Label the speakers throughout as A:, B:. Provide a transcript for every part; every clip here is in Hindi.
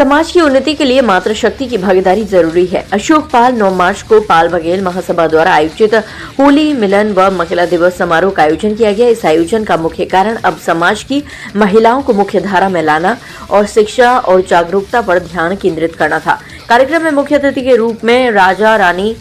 A: समाज की उन्नति के लिए मातृशक्ति की भागीदारी जरूरी है। अशोक पाल 9 मार्च को पाल बघेल महासभा द्वारा आयोजित होली मिलन व महिला दिवस समारोह का आयोजन किया गया। इस आयोजन का मुख्य कारण अब समाज की महिलाओं को मुख्य धारा में लाना और शिक्षा और जागरूकता पर ध्यान केंद्रित करना था। कार्यक्रम में मुख्य अतिथि के रूप में राजा रानी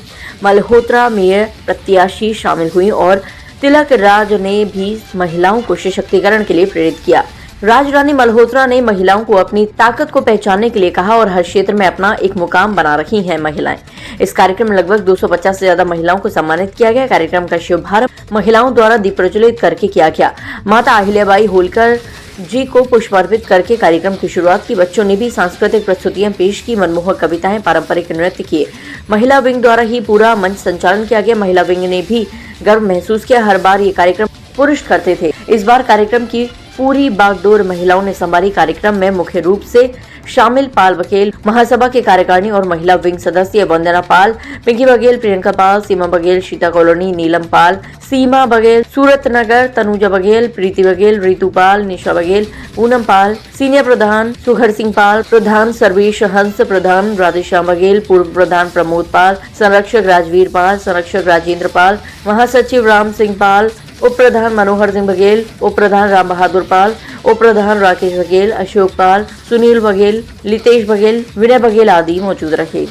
A: मल्होत्रा मेयर प्रत्याशी शामिल हुई और तिलक राज ने भी महिलाओं को सशक्तिकरण के लिए प्रेरित किया। राज रानी मल्होत्रा ने महिलाओं को अपनी ताकत को पहचानने के लिए कहा और हर क्षेत्र में अपना एक मुकाम बना रही हैं महिलाएं। इस कार्यक्रम में लगभग 250 से ज्यादा महिलाओं को सम्मानित किया गया। कार्यक्रम का शुभारंभ महिलाओं द्वारा दीप प्रज्वलित करके किया गया। माता अहिल्याबाई होलकर जी को पुष्प अर्पित करके कार्यक्रम की शुरुआत की। बच्चों ने भी सांस्कृतिक प्रस्तुतियां पेश की, मनमोहक कविताएं, पारंपरिक नृत्य किए। महिला विंग द्वारा ही पूरा मंच संचालन किया गया। महिला विंग ने भी गर्व महसूस किया। हर बार ये कार्यक्रम पुरुष करते थे, इस बार कार्यक्रम की पूरी बागडोर महिलाओं ने संभाली। कार्यक्रम में मुख्य रूप से शामिल पाल बघेल महासभा के कार्यकारिणी और महिला विंग सदस्य वंदना पाल, पिंकी बघेल, प्रियंका पाल, सीमा बघेल, सीता कॉलोनी, नीलम पाल, सीमा बघेल, सूरत नगर, तनुजा बघेल, प्रीति बघेल, रितु पाल, निशा बघेल, पूनम पाल, सीनियर प्रधान सुघर सिंह पाल, प्रधान सर्वेश हंस, प्रधान राधेश्याम बघेल, पूर्व प्रधान प्रमोद पाल, संरक्षक राजवीर पाल, संरक्षक राजेंद्र पाल, महासचिव राम सिंह पाल, उप प्रधान मनोहर सिंह बघेल, उप प्रधान राम बहादुर पाल, उप प्रधान राकेश बघेल, अशोक पाल, सुनील बघेल, लितेश बघेल, विनय बघेल आदि मौजूद रहे।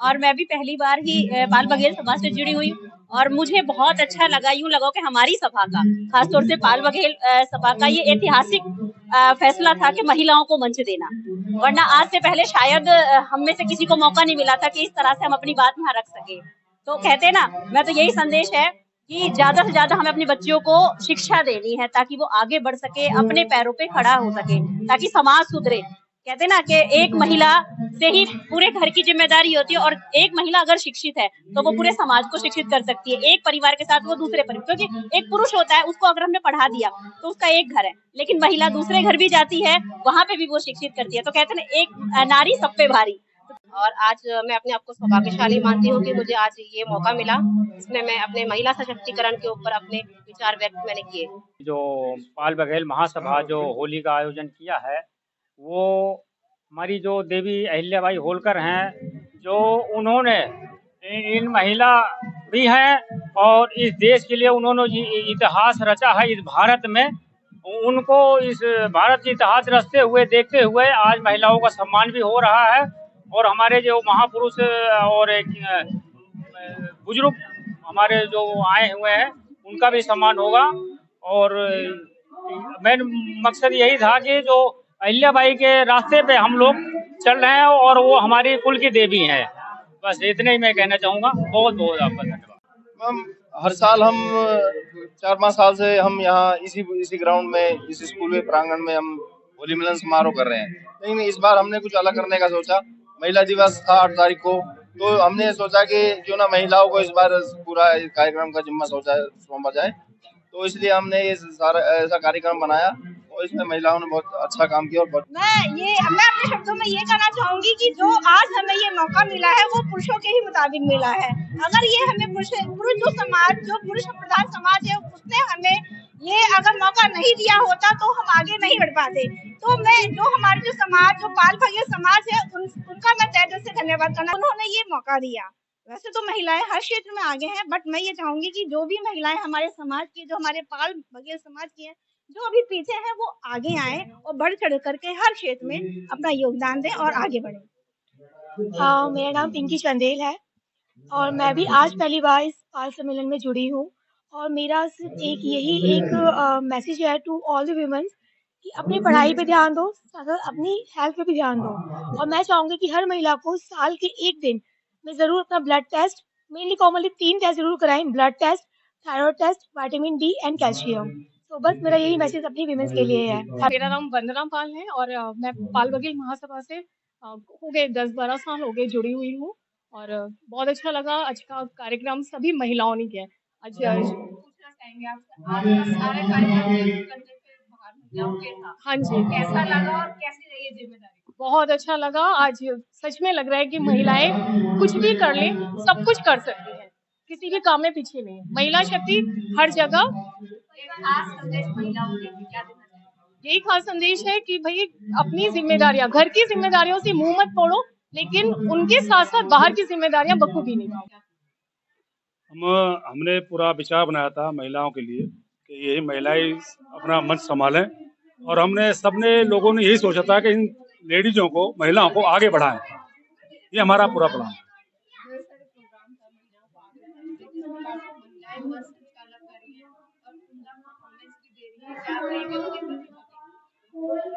B: और मैं भी पहली बार ही पाल बघेल सभा से जुड़ी हुई और मुझे बहुत अच्छा लगा। यूं लगा कि हमारी सभा का, खासतौर से पाल बघेल सभा का ये ऐतिहासिक फैसला था कि महिलाओं को मंच देना, वरना आज से पहले शायद हम में से किसी को मौका नहीं मिला था कि इस तरह से हम अपनी बात यहाँ रख सके। तो कहते ना, मैं तो यही संदेश है कि ज्यादा से ज्यादा हमें अपने बच्चों को शिक्षा देनी है ताकि वो आगे बढ़ सके, अपने पैरों पे खड़ा हो सके, ताकि समाज सुधरे। कहते ना कि एक महिला से ही पूरे घर की जिम्मेदारी होती है और एक महिला अगर शिक्षित है तो वो पूरे समाज को शिक्षित कर सकती है, एक परिवार के साथ वो दूसरे परिवार। क्योंकि एक पुरुष होता है, उसको अगर हमने पढ़ा दिया तो उसका एक घर है, लेकिन महिला दूसरे घर भी जाती है, वहां पे भी वो शिक्षित करती है। तो कहते ना, एक नारी सब पे भारी। और आज मैं अपने आप को सौभाग्यशाली मानती हूँ कि मुझे आज ये मौका मिला, इसमें मैं अपने महिला सशक्तिकरण के ऊपर अपने विचार व्यक्त मैंने किए।
C: जो पाल बघेल महासभा जो होली का आयोजन किया है, वो हमारी जो देवी अहिल्याबाई होलकर हैं, जो उन्होंने इन महिला भी हैं और इस देश के लिए उन्होंने इतिहास रचा है इस भारत में। उनको इस भारत के इतिहास रचते हुए देखते हुए आज महिलाओं का सम्मान भी हो रहा है और हमारे जो महापुरुष और बुजुर्ग हमारे जो आए हुए हैं उनका भी सम्मान होगा। और मेन मकसद यही था कि जो अहिल्याबाई के रास्ते पे हम लोग चल रहे हैं और वो हमारी कुल की देवी हैं। बस इतने ही मैं कहना चाहूँगा। बहुत बहुत आपका धन्यवाद।
D: मैम, हर साल हम 4-5 साल से हम यहाँ इसी ग्राउंड में, इस स्कूल में प्रांगण में हम होली मिलन समारोह कर रहे हैं। लेकिन इस बार हमने कुछ अलग करने का सोचा। महिला दिवस था 8 तारीख को, तो हमने सोचा कि क्यों ना महिलाओं को इस बार पूरा कार्यक्रम का जिम्मा सौंपा जाए। तो इसलिए हमने ये सारा ऐसा कार्यक्रम बनाया और इसमें महिलाओं ने बहुत अच्छा काम किया। और
E: मैं अपने शब्दों में ये कहना चाहूंगी कि जो आज हमें ये मौका मिला है वो पुरुषों के ही मुताबिक मिला है। अगर ये हमें जो पुरुष प्रधान समाज है, उसने हमें ये अगर मौका नहीं दिया होता तो हम आगे नहीं बढ़ पाते। तो मैं जो हमारे जो पाल बघेल समाज है उनका मैं तहे दिल से धन्यवाद करना, उन्होंने ये मौका दिया। वैसे तो महिलाएं हर क्षेत्र में आगे हैं, बट मैं ये चाहूंगी कि जो भी महिलाएं हमारे समाज की, जो हमारे पाल बघेल समाज की हैं, जो अभी पीछे हैं वो आगे आए और बढ़ चढ़ करके हर क्षेत्र में अपना योगदान दें और आगे बढ़ें।
F: मेरा नाम पिंकी चंदेल है और मैं भी आज पहली बार इस पाल सम्मेलन में जुड़ी हूँ। और मेरा सिर्फ एक मैसेज है टू ऑल द वुमेन्स कि अपनी पढ़ाई पे ध्यान दो, साथ अपनी हेल्थ पे भी ध्यान दो। और मैं चाहूँगी कि हर महिला को साल के एक दिन में ज़रूर अपना blood test, mainly commonly 3 test जरूर कराएं, blood test, thyroid test, vitamin D and calcium. तो बस मेरा यही मैसेज अपनी विमेंस के लिए है।
G: मेरा नाम वंदना पाल है और मैं पाल बघेल महासभा से हो गए 10-12 साल हो गए जुड़ी हुई हूँ और बहुत अच्छा लगा। आज का कार्यक्रम सभी महिलाओं ने किया। आज पूछना चाहेंगे आप सारे कार्यक्रम हाँ जी, कैसा लगा और कैसी रही जिम्मेदारी? बहुत अच्छा लगा। आज सच में लग रहा है कि महिलाएं कुछ भी कर ले, सब कुछ कर सकती हैं, किसी भी काम में पीछे नहीं है। महिला शक्ति हर जगह। यही खास संदेश है कि भाई अपनी जिम्मेदारियां, घर की जिम्मेदारियों से मुंह मत तोड़ो, लेकिन उनके साथ साथ बाहर की जिम्मेदारियां बखूबी निभाओ।
H: हमने पूरा विचार बनाया था महिलाओं के लिए कि यही महिलाएं अपना मंच संभालें, और हमने सबने लोगों ने यही सोचा था कि इन लेडीजों को, महिलाओं को आगे बढ़ाएं। ये हमारा पूरा प्लान है।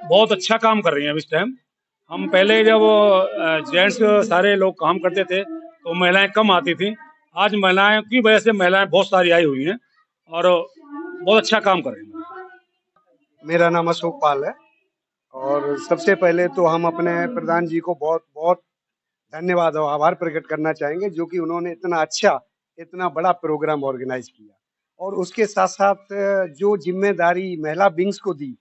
H: बहुत अच्छा काम कर रही हैं इस टाइम। हम पहले जब जेंट्स सारे लोग काम करते थे तो महिलाएं कम आती थी। आज महिलाएं की वजह से महिलाएं बहुत सारी आई हुई हैं और बहुत अच्छा काम कर रही हैं।
I: मेरा नाम अशोक पाल है और सबसे पहले तो हम अपने प्रधान जी को बहुत बहुत धन्यवाद और आभार प्रकट करना चाहेंगे, जो कि उन्होंने इतना अच्छा, इतना बड़ा प्रोग्राम ऑर्गेनाइज किया और उसके साथ साथ जो जिम्मेदारी महिला विंग्स को दी,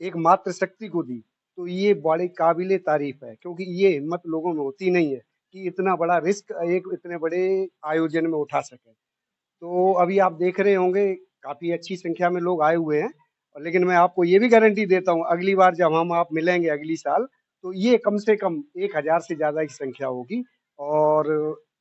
I: एक मातृशक्ति को दी, तो ये बड़ी काबिले तारीफ है, क्योंकि ये हिम्मत लोगों में होती नहीं है कि इतना बड़ा रिस्क एक इतने बड़े आयोजन में उठा सके। तो अभी आप देख रहे होंगे काफी अच्छी संख्या में लोग आए हुए हैं, और लेकिन मैं आपको ये भी गारंटी देता हूँ अगली बार जब हम आप मिलेंगे अगली साल, तो ये कम से कम 1000 से ज्यादा की संख्या होगी। और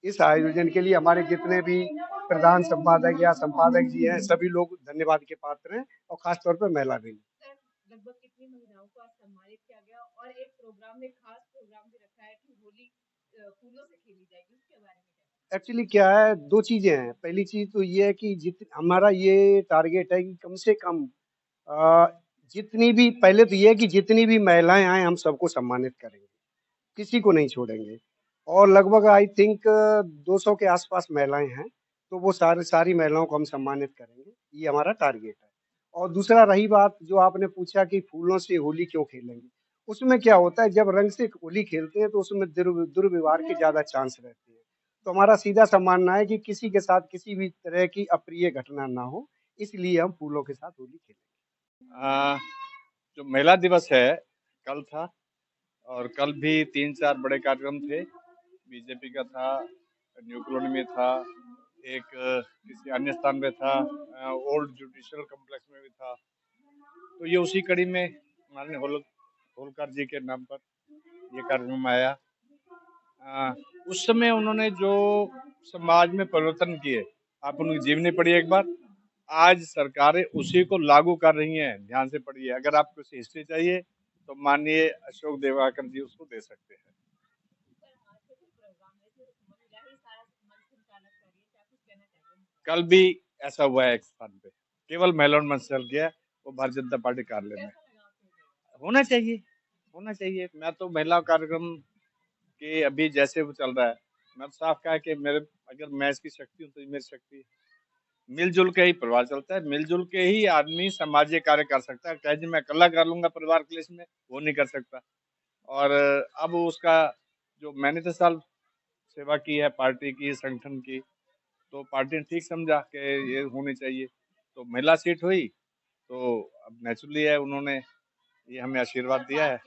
I: इस आयोजन के लिए हमारे जितने भी प्रधान संपादक या संपादक जी हैं, सभी लोग धन्यवाद के पात्र हैं, और खासतौर पर महिला भी।
J: लगभग कितनी महिलाओं को आज सम्मानित किया गया, और एक प्रोग्राम में खास प्रोग्राम भी रखा है कि होली फूलों से खेली जाएगी, उसके बारे में क्या?
I: एक्चुअली क्या है, दो चीजें हैं। पहली चीज तो ये है कि हमारा ये टारगेट है कि कम से कम जितनी भी, पहले तो ये है कि जितनी भी महिलाएं आए हम सबको सम्मानित करेंगे, किसी को नहीं छोड़ेंगे। और लगभग आई थिंक 200 के आसपास महिलाएं हैं, तो वो सारी महिलाओं को हम सम्मानित करेंगे, ये हमारा टारगेट है। और दूसरा रही बात जो आपने पूछा कि फूलों से होली क्यों खेलेंगे, उसमें क्या होता है, जब रंग से होली खेलते हैं तो उसमें दुर्व्यवहार के ज्यादा चांस रहते हैं। तो हमारा सीधा सा मानना है कि किसी के साथ किसी भी तरह की अप्रिय घटना ना हो, इसलिए हम फूलों के साथ होली खेलेंगे।
D: जो महिला दिवस है कल था, और कल भी 3-4 बड़े कार्यक्रम थे। बीजेपी का था, न्यू कॉलोनी में था, एक किसी अन्य स्थान में था, ओल्ड जुडिशियल कॉम्प्लेक्स में भी था। तो ये उसी कड़ी में माननीय होलकर जी के नाम पर ये कार्यक्रम आया। उस समय उन्होंने जो समाज में परिवर्तन किए, आप उनकी जीवनी पढ़िए एक बार। आज सरकारें उसी को लागू कर रही हैं, ध्यान से पढ़िए। अगर आपको उसकी हिस्ट्री चाहिए तो माननीय अशोक दिवाकर जी उसको दे सकते हैं। कल भी ऐसा हुआ है एक स्थान पे, केवल महिलाओं मंच चल गया, वो भारतीय जनता पार्टी कार्यालय में। होना चाहिए। मैं तो महिला कार्यक्रम के अभी जैसे वो चल रहा है, मैं तो साफ कहा कि अगर मैं इसकी शक्ति हूँ तो मेरी शक्ति है। मिलजुल के ही परिवार चलता है, मिलजुल के ही आदमी सामाजिक कार्य कर सकता है। कहे जी मैं अकेला कर लूंगा परिवार के लिए, इसमें वो नहीं कर सकता। और अब उसका जो मैंने 10 साल सेवा की है पार्टी की, संगठन की, तो पार्टी ने ठीक समझा कि ये होनी चाहिए, तो महिला सीट हुई। तो अब नेचुरली है, उन्होंने ये हमें आशीर्वाद दिया है।